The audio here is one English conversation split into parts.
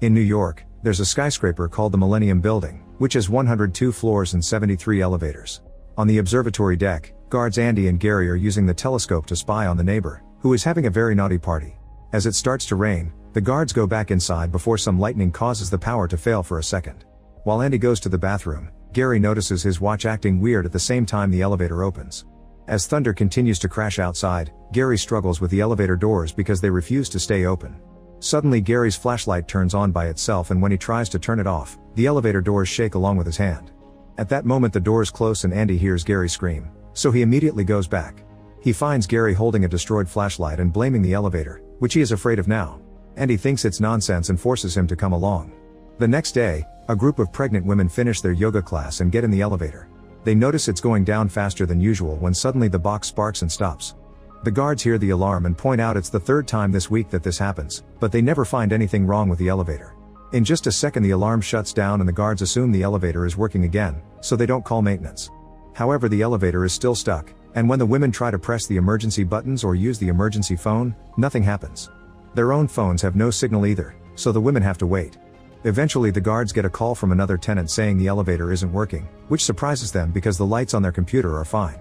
In New York, there's a skyscraper called the Millennium Building, which has 102 floors and 73 elevators. On the observatory deck, guards Andy and Gary are using the telescope to spy on the neighbor, who is having a very naughty party. As it starts to rain, the guards go back inside before some lightning causes the power to fail for a second. While Andy goes to the bathroom, Gary notices his watch acting weird at the same time the elevator opens. As thunder continues to crash outside, Gary struggles with the elevator doors because they refuse to stay open. Suddenly Gary's flashlight turns on by itself, and when he tries to turn it off, the elevator doors shake along with his hand. At that moment the doors close and Andy hears Gary scream, so he immediately goes back. He finds Gary holding a destroyed flashlight and blaming the elevator, which he is afraid of now. Andy thinks it's nonsense and forces him to come along. The next day, a group of pregnant women finish their yoga class and get in the elevator. They notice it's going down faster than usual when suddenly the box sparks and stops. The guards hear the alarm and point out it's the third time this week that this happens, but they never find anything wrong with the elevator. In just a second the alarm shuts down and the guards assume the elevator is working again, so they don't call maintenance. However, the elevator is still stuck, and when the women try to press the emergency buttons or use the emergency phone, nothing happens. Their own phones have no signal either, so the women have to wait. Eventually the guards get a call from another tenant saying the elevator isn't working, which surprises them because the lights on their computer are fine.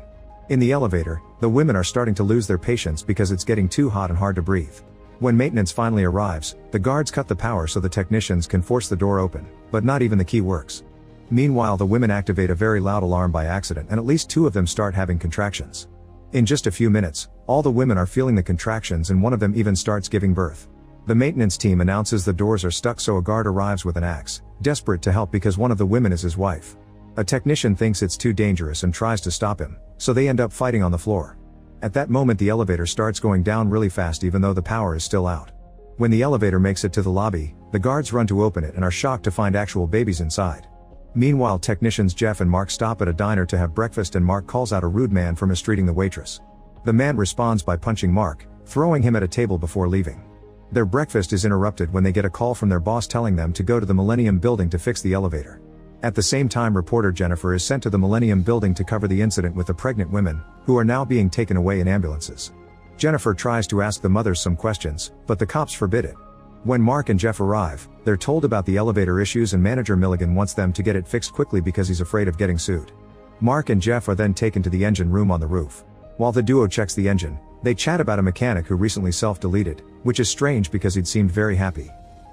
In the elevator, the women are starting to lose their patience because it's getting too hot and hard to breathe. When maintenance finally arrives, the guards cut the power so the technicians can force the door open, but not even the key works. Meanwhile, the women activate a very loud alarm by accident and at least 2 of them start having contractions. In just a few minutes, all the women are feeling the contractions and one of them even starts giving birth. The maintenance team announces the doors are stuck, so a guard arrives with an axe, desperate to help because one of the women is his wife. A technician thinks it's too dangerous and tries to stop him, so they end up fighting on the floor. At that moment the elevator starts going down really fast even though the power is still out. When the elevator makes it to the lobby, the guards run to open it and are shocked to find actual babies inside. Meanwhile, technicians Jeff and Mark stop at a diner to have breakfast and Mark calls out a rude man for mistreating the waitress. The man responds by punching Mark, throwing him at a table before leaving. Their breakfast is interrupted when they get a call from their boss telling them to go to the Millennium Building to fix the elevator. At the same time, reporter Jennifer is sent to the Millennium Building to cover the incident with the pregnant women, who are now being taken away in ambulances. Jennifer tries to ask the mothers some questions, but the cops forbid it. When Mark and Jeff arrive, they're told about the elevator issues and manager Milligan wants them to get it fixed quickly because he's afraid of getting sued. Mark and Jeff are then taken to the engine room on the roof. While the duo checks the engine, they chat about a mechanic who recently self-deleted, which is strange because he'd seemed very happy.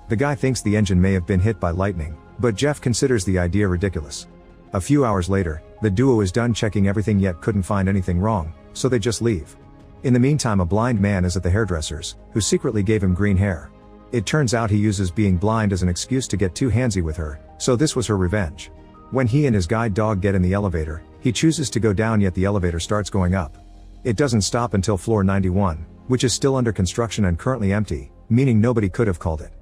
The guy thinks the engine may have been hit by lightning, but Jeff considers the idea ridiculous. A few hours later, the duo is done checking everything yet couldn't find anything wrong, so they just leave. In the meantime, a blind man is at the hairdresser's, who secretly gave him green hair. It turns out he uses being blind as an excuse to get too handsy with her, so this was her revenge. When he and his guide dog get in the elevator, he chooses to go down, yet the elevator starts going up. It doesn't stop until floor 91, which is still under construction and currently empty, meaning nobody could have called it.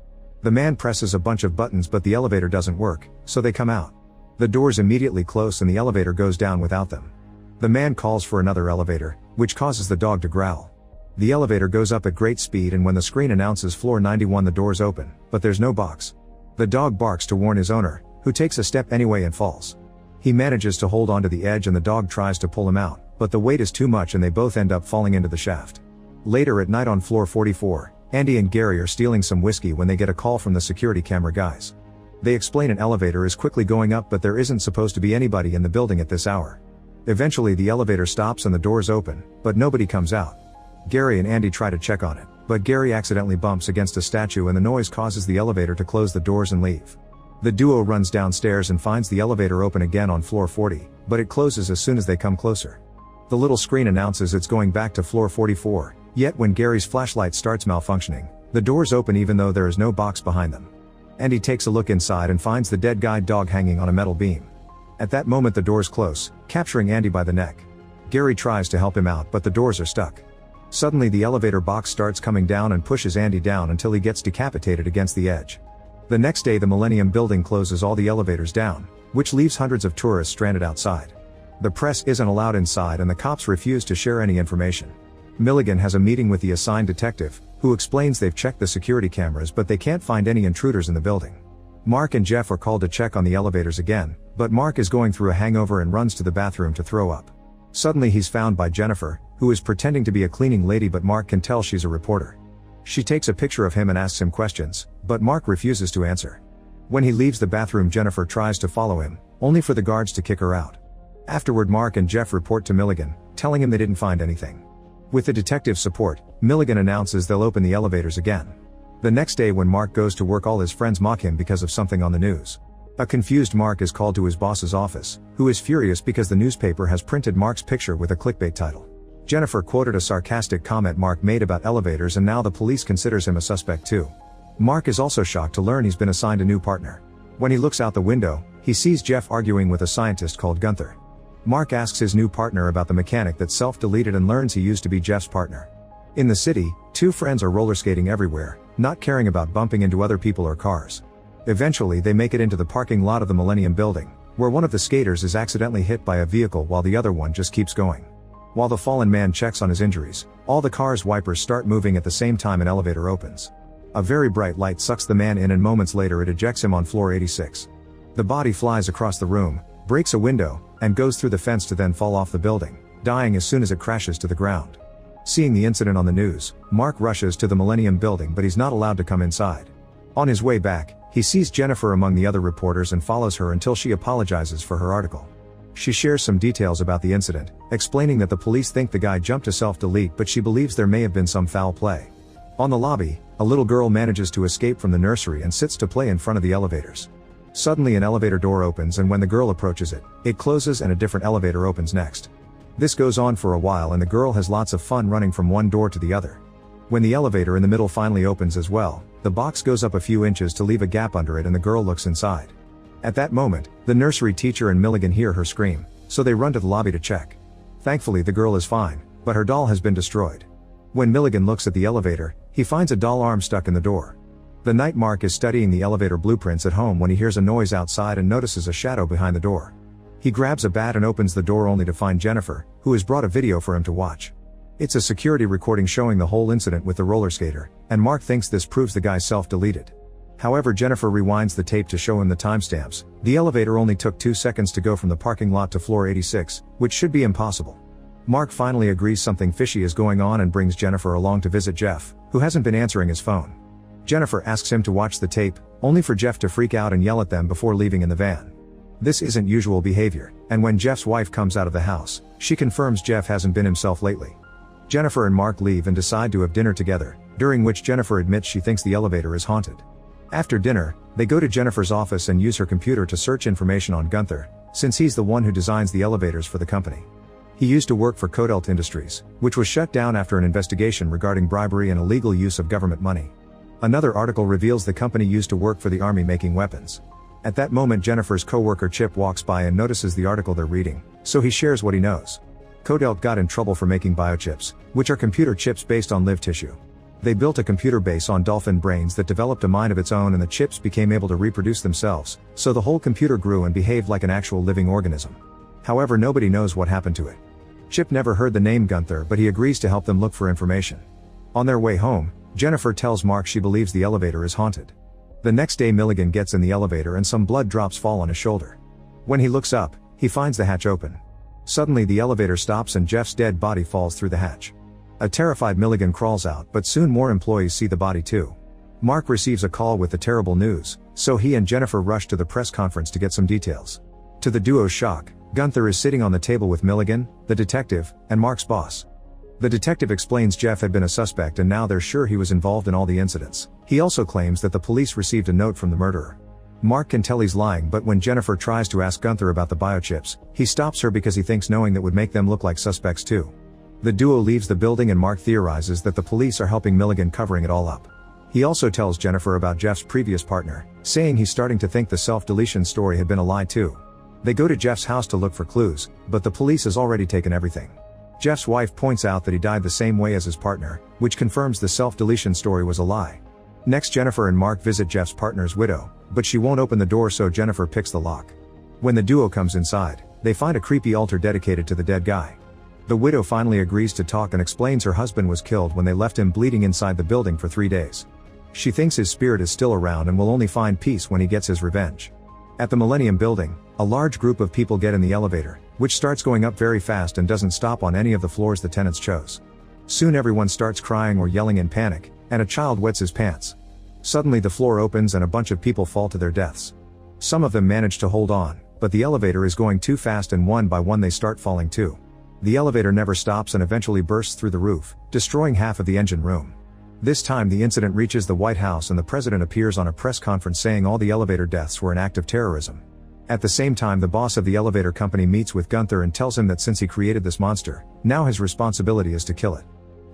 The man presses a bunch of buttons but the elevator doesn't work, so they come out. The doors immediately close and the elevator goes down without them. The man calls for another elevator, which causes the dog to growl. The elevator goes up at great speed and when the screen announces floor 91 the doors open, but there's no box. The dog barks to warn his owner, who takes a step anyway and falls. He manages to hold onto the edge and the dog tries to pull him out, but the weight is too much and they both end up falling into the shaft. Later at night on floor 44, Andy and Gary are stealing some whiskey when they get a call from the security camera guys. They explain an elevator is quickly going up but there isn't supposed to be anybody in the building at this hour. Eventually the elevator stops and the doors open, but nobody comes out. Gary and Andy try to check on it, but Gary accidentally bumps against a statue and the noise causes the elevator to close the doors and leave. The duo runs downstairs and finds the elevator open again on floor 40, but it closes as soon as they come closer. The little screen announces it's going back to floor 44, yet when Gary's flashlight starts malfunctioning, the doors open even though there is no box behind them. Andy takes a look inside and finds the dead guide dog hanging on a metal beam. At that moment the doors close, capturing Andy by the neck. Gary tries to help him out but the doors are stuck. Suddenly the elevator box starts coming down and pushes Andy down until he gets decapitated against the edge. The next day the Millennium Building closes all the elevators down, which leaves hundreds of tourists stranded outside. The press isn't allowed inside and the cops refuse to share any information. Milligan has a meeting with the assigned detective, who explains they've checked the security cameras but they can't find any intruders in the building. Mark and Jeff are called to check on the elevators again, but Mark is going through a hangover and runs to the bathroom to throw up. Suddenly he's found by Jennifer, who is pretending to be a cleaning lady but Mark can tell she's a reporter. She takes a picture of him and asks him questions, but Mark refuses to answer. When he leaves the bathroom, Jennifer tries to follow him, only for the guards to kick her out. Afterward, Mark and Jeff report to Milligan, telling him they didn't find anything. With the detective's support, Milligan announces they'll open the elevators again. The next day when Mark goes to work, all his friends mock him because of something on the news. A confused Mark is called to his boss's office, who is furious because the newspaper has printed Mark's picture with a clickbait title. Jennifer quoted a sarcastic comment Mark made about elevators, and now the police considers him a suspect too. Mark is also shocked to learn he's been assigned a new partner. When he looks out the window, he sees Jeff arguing with a scientist called Gunther. Mark asks his new partner about the mechanic that self-deleted and learns he used to be Jeff's partner. In the city, two friends are roller skating everywhere, not caring about bumping into other people or cars. Eventually they make it into the parking lot of the Millennium Building, where one of the skaters is accidentally hit by a vehicle while the other one just keeps going. While the fallen man checks on his injuries, all the car's wipers start moving at the same time. An elevator opens. A very bright light sucks the man in, and moments later it ejects him on floor 86. The body flies across the room, breaks a window, and goes through the fence to then fall off the building, dying as soon as it crashes to the ground. Seeing the incident on the news, Mark rushes to the Millennium Building, but he's not allowed to come inside. On his way back, he sees Jennifer among the other reporters and follows her until she apologizes for her article. She shares some details about the incident, explaining that the police think the guy jumped to self-delete, but she believes there may have been some foul play. On the lobby, a little girl manages to escape from the nursery and sits to play in front of the elevators. Suddenly an elevator door opens, and when the girl approaches it, it closes and a different elevator opens next. This goes on for a while, and the girl has lots of fun running from one door to the other. When the elevator in the middle finally opens as well, the box goes up a few inches to leave a gap under it, and the girl looks inside. At that moment, the nursery teacher and Milligan hear her scream, so they run to the lobby to check. Thankfully the girl is fine, but her doll has been destroyed. When Milligan looks at the elevator, he finds a doll arm stuck in the door. The night Mark is studying the elevator blueprints at home when he hears a noise outside and notices a shadow behind the door. He grabs a bat and opens the door, only to find Jennifer, who has brought a video for him to watch. It's a security recording showing the whole incident with the roller skater, and Mark thinks this proves the guy self-deleted. However, Jennifer rewinds the tape to show him the timestamps. The elevator only took 2 seconds to go from the parking lot to floor 86, which should be impossible. Mark finally agrees something fishy is going on and brings Jennifer along to visit Jeff, who hasn't been answering his phone. Jennifer asks him to watch the tape, only for Jeff to freak out and yell at them before leaving in the van. This isn't usual behavior, and when Jeff's wife comes out of the house, she confirms Jeff hasn't been himself lately. Jennifer and Mark leave and decide to have dinner together, during which Jennifer admits she thinks the elevator is haunted. After dinner, they go to Jennifer's office and use her computer to search information on Gunther, since he's the one who designs the elevators for the company. He used to work for Kodelt Industries, which was shut down after an investigation regarding bribery and illegal use of government money. Another article reveals the company used to work for the army making weapons. At that moment, Jennifer's coworker Chip walks by and notices the article they're reading, so he shares what he knows. Kodelt got in trouble for making biochips, which are computer chips based on live tissue. They built a computer base on dolphin brains that developed a mind of its own, and the chips became able to reproduce themselves, so the whole computer grew and behaved like an actual living organism. However, nobody knows what happened to it. Chip never heard the name Gunther, but he agrees to help them look for information. On their way home, Jennifer tells Mark she believes the elevator is haunted. The next day Milligan gets in the elevator and some blood drops fall on his shoulder. When he looks up, he finds the hatch open. Suddenly the elevator stops and Jeff's dead body falls through the hatch. A terrified Milligan crawls out, but soon more employees see the body too. Mark receives a call with the terrible news, so he and Jennifer rush to the press conference to get some details. To the duo's shock, Gunther is sitting on the table with Milligan, the detective, and Mark's boss. The detective explains Jeff had been a suspect and now they're sure he was involved in all the incidents. He also claims that the police received a note from the murderer. Mark can tell he's lying, but when Jennifer tries to ask Gunther about the biochips, he stops her because he thinks knowing that would make them look like suspects too. The duo leaves the building and Mark theorizes that the police are helping Milligan covering it all up. He also tells Jennifer about Jeff's previous partner, saying he's starting to think the self-deletion story had been a lie too. They go to Jeff's house to look for clues, but the police has already taken everything. Jeff's wife points out that he died the same way as his partner, which confirms the self-deletion story was a lie. Next, Jennifer and Mark visit Jeff's partner's widow, but she won't open the door, so Jennifer picks the lock. When the duo comes inside, they find a creepy altar dedicated to the dead guy. The widow finally agrees to talk and explains her husband was killed when they left him bleeding inside the building for 3 days. She thinks his spirit is still around and will only find peace when he gets his revenge. At the Millennium Building, a large group of people get in the elevator, which starts going up very fast and doesn't stop on any of the floors the tenants chose. Soon everyone starts crying or yelling in panic, and a child wets his pants. Suddenly the floor opens and a bunch of people fall to their deaths. Some of them manage to hold on, but the elevator is going too fast and one by one they start falling too. The elevator never stops and eventually bursts through the roof, destroying half of the engine room. This time the incident reaches the White House and the president appears on a press conference saying all the elevator deaths were an act of terrorism. At the same time the boss of the elevator company meets with Gunther and tells him that since he created this monster, now his responsibility is to kill it.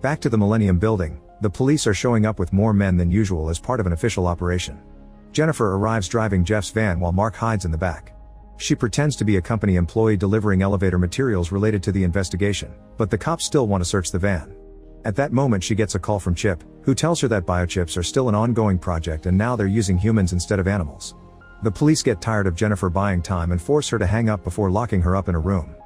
Back to the Millennium Building, the police are showing up with more men than usual as part of an official operation. Jennifer arrives driving Jeff's van while Mark hides in the back. She pretends to be a company employee delivering elevator materials related to the investigation, but the cops still want to search the van. At that moment she gets a call from Chip, who tells her that biochips are still an ongoing project and now they're using humans instead of animals. The police get tired of Jennifer buying time and force her to hang up before locking her up in a room.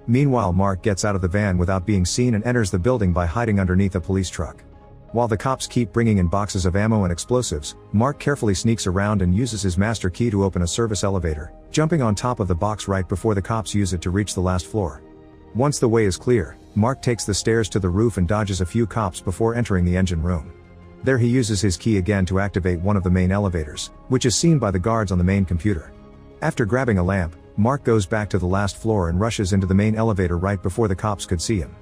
Meanwhile Mark gets out of the van without being seen and enters the building by hiding underneath a police truck. While the cops keep bringing in boxes of ammo and explosives, Mark carefully sneaks around and uses his master key to open a service elevator, jumping on top of the box right before the cops use it to reach the last floor. Once the way is clear, Mark takes the stairs to the roof and dodges a few cops before entering the engine room. There he uses his key again to activate one of the main elevators, which is seen by the guards on the main computer. After grabbing a lamp, Mark goes back to the last floor and rushes into the main elevator right before the cops could see him.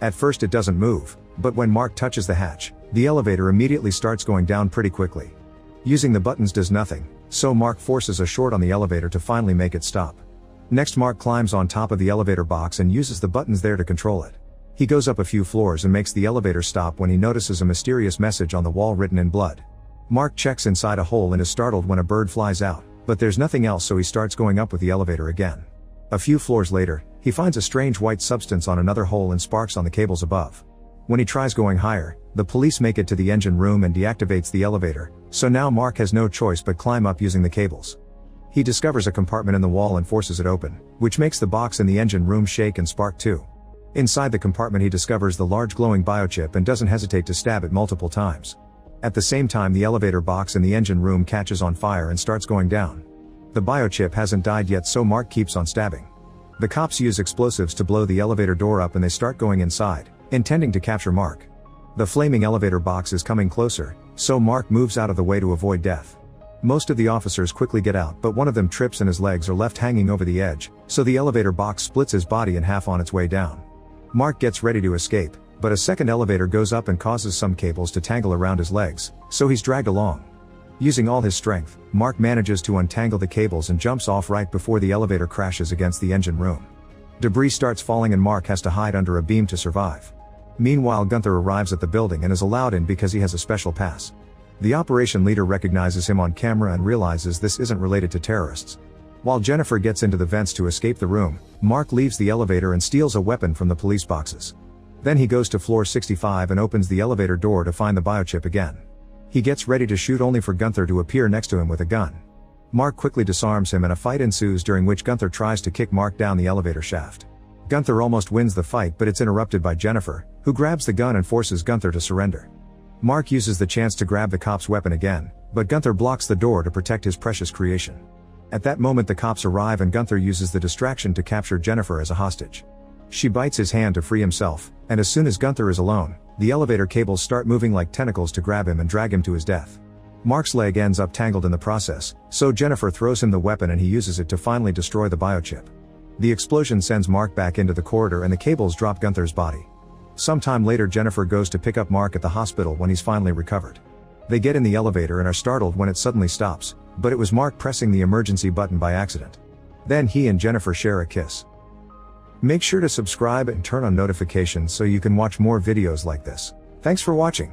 At first it doesn't move, but when Mark touches the hatch, the elevator immediately starts going down pretty quickly. Using the buttons does nothing, so Mark forces a short on the elevator to finally make it stop. Next Mark climbs on top of the elevator box and uses the buttons there to control it. He goes up a few floors and makes the elevator stop when he notices a mysterious message on the wall written in blood. Mark checks inside a hole and is startled when a bird flies out, but there's nothing else so he starts going up with the elevator again. A few floors later, he finds a strange white substance on another hole and sparks on the cables above. When he tries going higher, the police make it to the engine room and deactivates the elevator, so now Mark has no choice but climb up using the cables. He discovers a compartment in the wall and forces it open, which makes the box in the engine room shake and spark too. Inside the compartment he discovers the large glowing biochip and doesn't hesitate to stab it multiple times. At the same time the elevator box in the engine room catches on fire and starts going down. The biochip hasn't died yet so Mark keeps on stabbing. The cops use explosives to blow the elevator door up and they start going inside, intending to capture Mark. The flaming elevator box is coming closer, so Mark moves out of the way to avoid death. Most of the officers quickly get out but one of them trips and his legs are left hanging over the edge, so the elevator box splits his body in half on its way down. Mark gets ready to escape, but a second elevator goes up and causes some cables to tangle around his legs, so he's dragged along. Using all his strength, Mark manages to untangle the cables and jumps off right before the elevator crashes against the engine room. Debris starts falling and Mark has to hide under a beam to survive. Meanwhile Gunther arrives at the building and is allowed in because he has a special pass. The operation leader recognizes him on camera and realizes this isn't related to terrorists. While Jennifer gets into the vents to escape the room, Mark leaves the elevator and steals a weapon from the police boxes. Then he goes to floor 65 and opens the elevator door to find the biochip again. He gets ready to shoot only for Gunther to appear next to him with a gun. Mark quickly disarms him and a fight ensues during which Gunther tries to kick Mark down the elevator shaft. Gunther almost wins the fight but it's interrupted by Jennifer, who grabs the gun and forces Gunther to surrender. Mark uses the chance to grab the cop's weapon again, but Gunther blocks the door to protect his precious creation. At that moment the cops arrive and Gunther uses the distraction to capture Jennifer as a hostage. She bites his hand to free himself, and as soon as Gunther is alone, the elevator cables start moving like tentacles to grab him and drag him to his death. Mark's leg ends up tangled in the process, so Jennifer throws him the weapon and he uses it to finally destroy the biochip. The explosion sends Mark back into the corridor and the cables drop Gunther's body. Sometime later Jennifer goes to pick up Mark at the hospital when he's finally recovered. They get in the elevator and are startled when it suddenly stops, but it was Mark pressing the emergency button by accident. Then he and Jennifer share a kiss. Make sure to subscribe and turn on notifications so you can watch more videos like this. Thanks for watching.